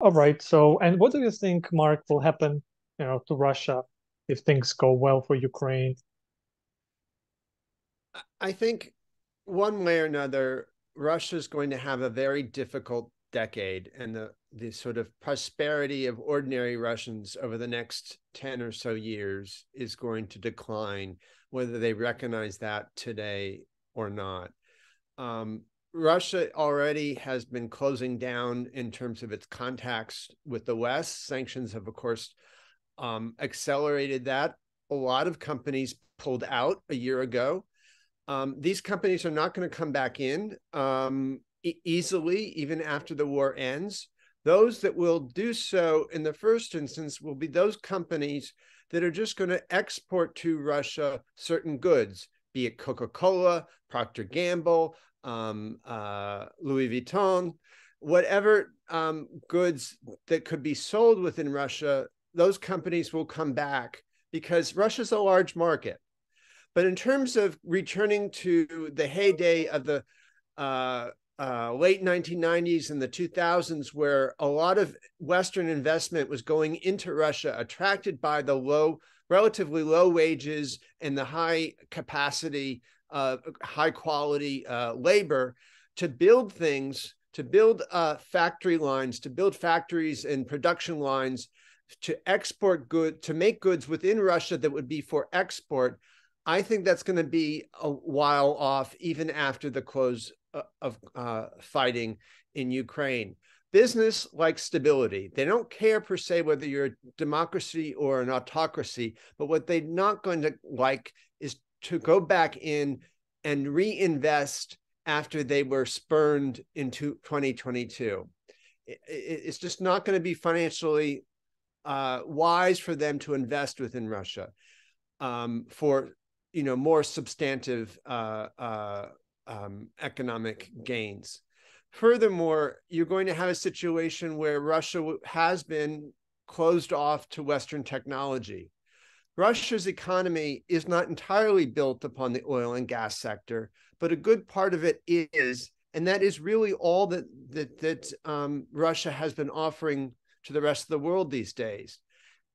All right. So, and what do you think, Mark, will happen, to Russia if things go well for Ukraine? I think one way or another, Russia's going to have a very difficult decade, and the sort of prosperity of ordinary Russians over the next 10 or so years is going to decline, whether they recognize that today or not. Um, Russia already has been closing down in terms of its contacts with the West. Sanctions have, of course, accelerated that. A lot of companies pulled out a year ago. These companies are not going to come back in easily, even after the war ends. Those that will do so in the first instance will be those companies that are just going to export to Russia certain goods, be it Coca-Cola, Procter Gamble, Louis Vuitton, whatever goods that could be sold within Russia, those companies will come back because Russia's a large market. But in terms of returning to the heyday of the uh, late 1990s and the 2000s, where a lot of Western investment was going into Russia, attracted by the relatively low wages and the high capacity, high quality labor to build things, to build factory lines, to build factories and production lines to export good, to make goods within Russia that would be for export. I think that's going to be a while off, even after the close of fighting in Ukraine. Business likes stability. They don't care per se whether you're a democracy or an autocracy, but what they're not going to like is to go back in and reinvest after they were spurned into 2022. It's just not going to be financially wise for them to invest within Russia for more substantive economic gains. Furthermore, you're going to have a situation where Russia has been closed off to Western technology. Russia's economy is not entirely built upon the oil and gas sector, but a good part of it is, and that is really all that Russia has been offering to the rest of the world these days.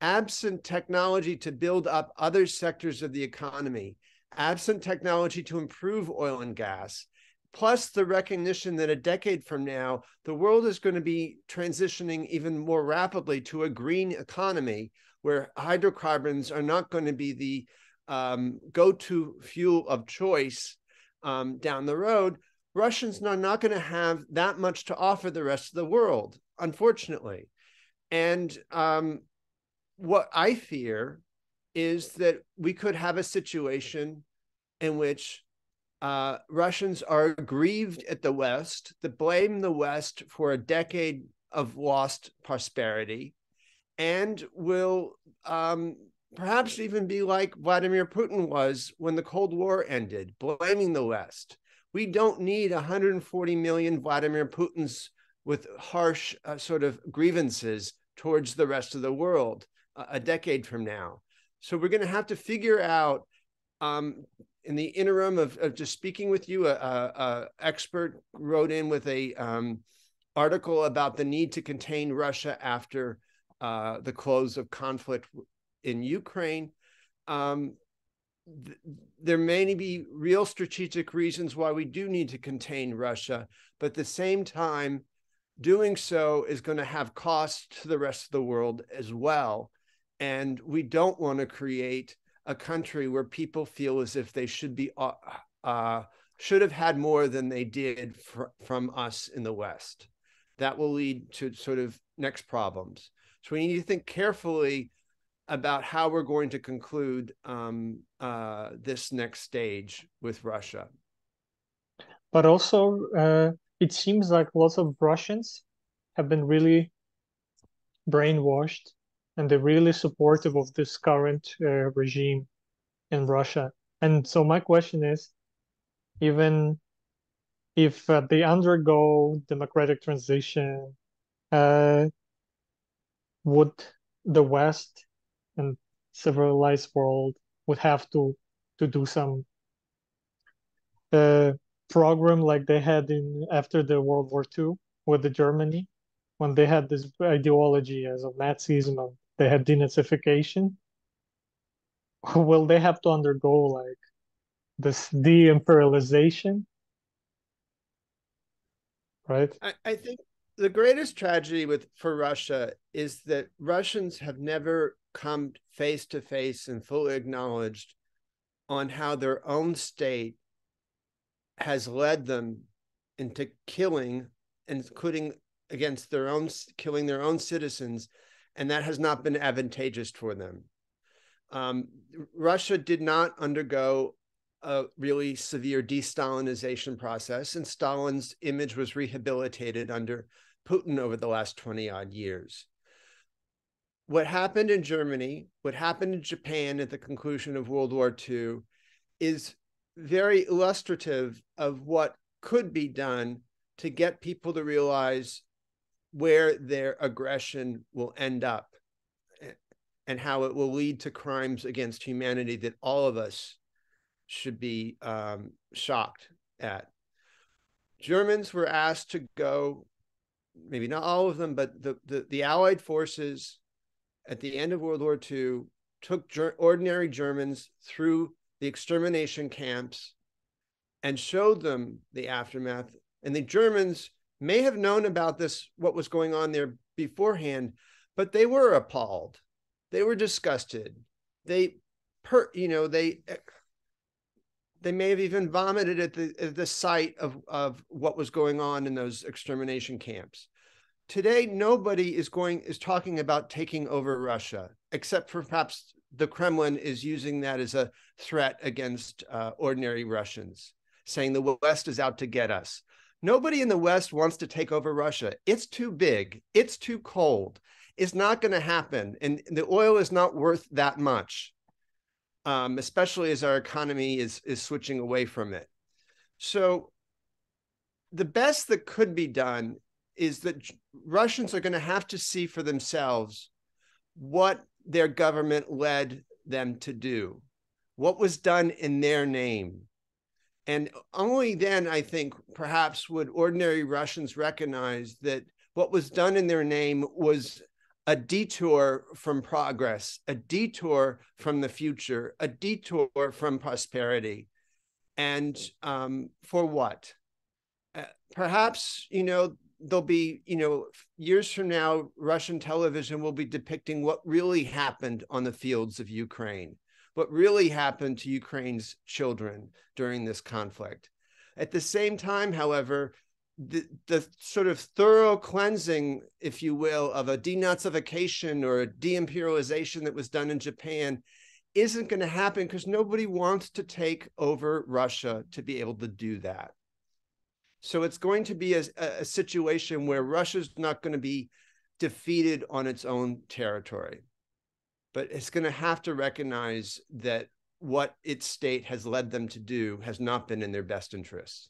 Absent technology to build up other sectors of the economy, absent technology to improve oil and gas, plus the recognition that a decade from now, the world is going to be transitioning even more rapidly to a green economy where hydrocarbons are not going to be the go-to fuel of choice down the road. Russians are not going to have that much to offer the rest of the world, unfortunately. And what I fear is that we could have a situation in which Russians are aggrieved at the West, that blame the West for a decade of lost prosperity, and will perhaps even be like Vladimir Putin was when the Cold War ended, blaming the West. We don't need 140 million Vladimir Putins with harsh sort of grievances towards the rest of the world a decade from now. So we're going to have to figure out in the interim of just speaking with you, a expert wrote in with a article about the need to contain Russia after the close of conflict in Ukraine. Um, there may be real strategic reasons why we do need to contain Russia, but at the same time, doing so is going to have costs to the rest of the world as well. And we don't want to create a country where people feel as if they should have had more than they did from us in the West. That will lead to sort of next problems. So we need to think carefully about how we're going to conclude this next stage with Russia. But also, it seems like lots of Russians have been really brainwashed, and they're really supportive of this current regime in Russia. And so my question is, even if they undergo democratic transition, uh, would the West and civilized world would have to do some uh, program like they had in after the World War II with the Germany? when they had this ideology as of Nazism and they had denazification, will they have to undergo like this de-imperialization, right? I think the greatest tragedy for Russia is that Russians have never come face to face and fully acknowledged on how their own state has led them into killing, including against their own, killing their own citizens, and that has not been advantageous for them. Russia did not undergo a really severe de-Stalinization process, and Stalin's image was rehabilitated under Putin over the last 20 odd years. What happened in Germany, what happened in Japan at the conclusion of World War II is very illustrative of what could be done to get people to realize where their aggression will end up and how it will lead to crimes against humanity that all of us should be shocked at. Germans were asked to go, maybe not all of them, but the Allied forces at the end of World War II took ordinary Germans through the extermination camps and showed them the aftermath. And the Germans may have known about this, what was going on there beforehand, but they were appalled. They were disgusted. They may have even vomited at the sight of what was going on in those extermination camps. Today, nobody is talking about taking over Russia, except for perhaps the Kremlin is using that as a threat against ordinary Russians, saying the West is out to get us. Nobody in the West wants to take over Russia. It's too big. It's too cold. It's not going to happen. And the oil is not worth that much, especially as our economy is switching away from it. So the best that could be done is that Russians are going to have to see for themselves what their government led them to do, what was done in their name. And only then, I think, perhaps would ordinary Russians recognize that what was done in their name was a detour from progress, a detour from the future, a detour from prosperity. And for what? Perhaps, there'll be, years from now, Russian television will be depicting what really happened on the fields of Ukraine, what really happened to Ukraine's children during this conflict. At the same time, however, the sort of thorough cleansing, if you will, of a denazification or a de-imperialization that was done in Japan isn't going to happen because nobody wants to take over Russia to be able to do that. So it's going to be a situation where Russia's not going to be defeated on its own territory, but it's going to have to recognize that what its state has led them to do has not been in their best interests.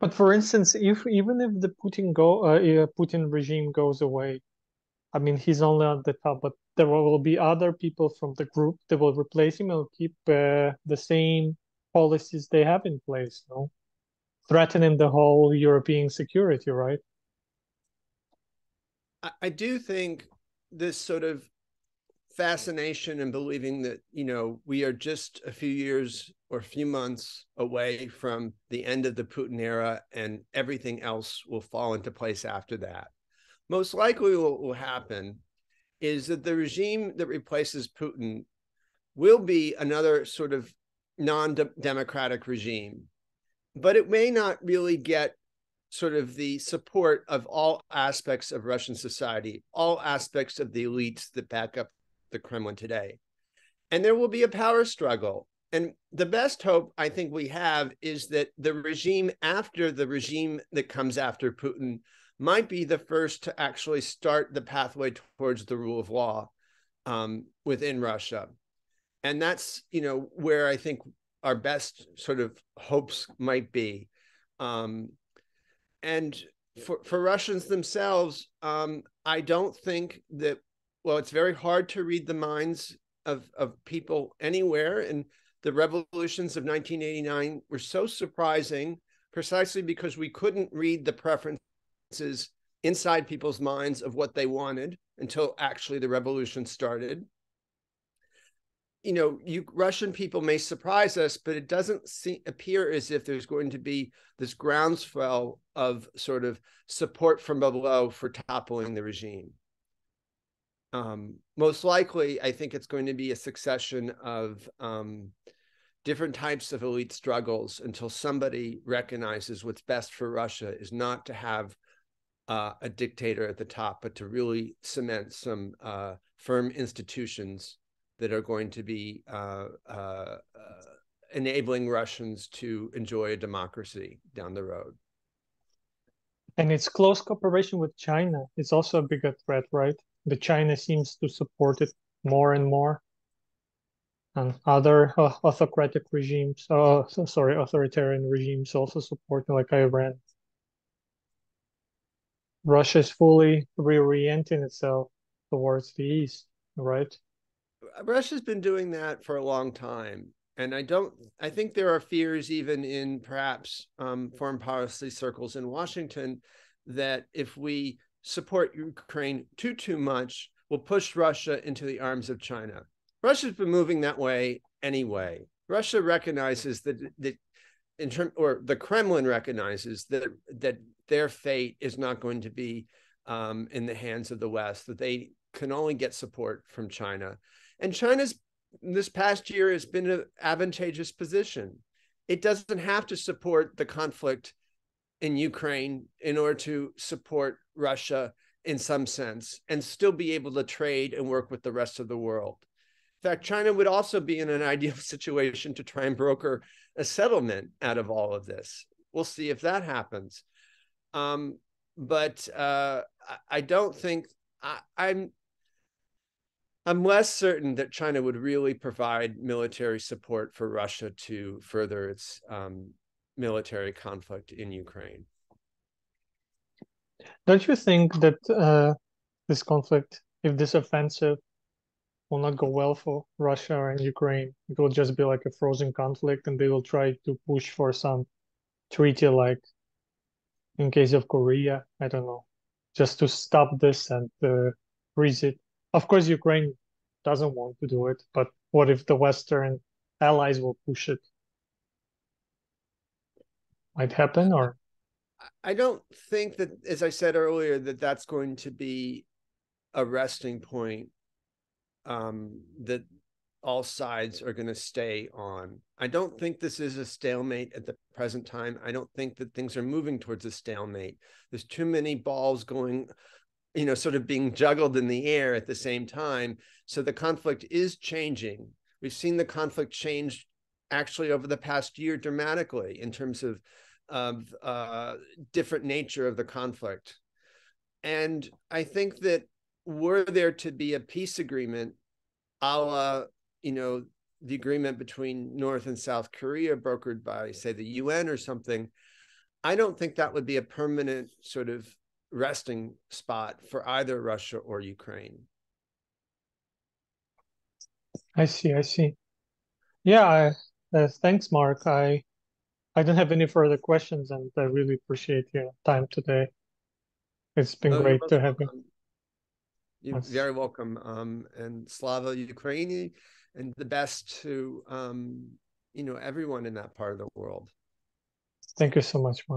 But for instance, even if the Putin regime goes away, I mean, he's only at the top, but there will be other people from the group that will replace him and will keep the same policies they have in place, no? Threatening the whole European security, right? I do think this sort of fascination and believing that, we are just a few years or a few months away from the end of the Putin era and everything else will fall into place after that. Most likely what will happen is that the regime that replaces Putin will be another sort of non-democratic regime, but it may not really get sort of the support of all aspects of Russian society, all aspects of the elites that back up the Kremlin today. And there will be a power struggle. And the best hope I think we have is that the regime after the regime that comes after Putin might be the first to actually start the pathway towards the rule of law within Russia. And that's, where I think our best sort of hopes might be. And for Russians themselves, I don't think that, well, it's very hard to read the minds of people anywhere. And the revolutions of 1989 were so surprising precisely because we couldn't read the preferences inside people's minds of what they wanted until actually the revolution started. Russian people may surprise us, but it doesn't appear as if there's going to be this groundswell of sort of support from below for toppling the regime. Most likely, I think it's going to be a succession of different types of elite struggles until somebody recognizes what's best for Russia is not to have a dictator at the top, but to really cement some firm institutions that are going to be enabling Russians to enjoy a democracy down the road. And its close cooperation with China is also a bigger threat, right? The China seems to support it more and more. And other autocratic regimes, authoritarian regimes also support, like Iran. Russia is fully reorienting itself towards the east, right? Russia's been doing that for a long time. And I think there are fears even in perhaps foreign policy circles in Washington that if we support Ukraine too much, we'll push Russia into the arms of China. Russia's been moving that way anyway. Russia recognizes that the Kremlin recognizes that their fate is not going to be in the hands of the West, that they can only get support from China. And China's this past year has been an advantageous position. It doesn't have to support the conflict in Ukraine in order to support Russia in some sense and still be able to trade and work with the rest of the world. In fact, China would also be in an ideal situation to try and broker a settlement out of all of this. We'll see if that happens. But I don't think I'm less certain that China would really provide military support for Russia to further its military conflict in Ukraine. Don't you think that this conflict, if this offensive will not go well for Russia and Ukraine, it will just be like a frozen conflict and they will try to push for some treaty like in case of Korea, I don't know, just to stop this and freeze it. Of course, Ukraine doesn't want to do it, but what if the Western allies will push it? Might happen, or I don't think that, as I said earlier, that that's going to be a resting point that all sides are going to stay on. I don't think this is a stalemate at the present time. I don't think that things are moving towards a stalemate. There's too many balls going, sort of being juggled in the air at the same time. So the conflict is changing. We've seen the conflict change actually over the past year dramatically in terms of different nature of the conflict. And I think that were there to be a peace agreement, a la, the agreement between North and South Korea brokered by, say, the UN or something, I don't think that would be a permanent sort of resting spot for either Russia or Ukraine. I see. Yeah, thanks, Mark. I don't have any further questions, and I really appreciate your time today. It's been Oh, you're great to most have you. welcome. You're very welcome. And Slava Ukraini, and the best to everyone in that part of the world. Thank you so much, Mark.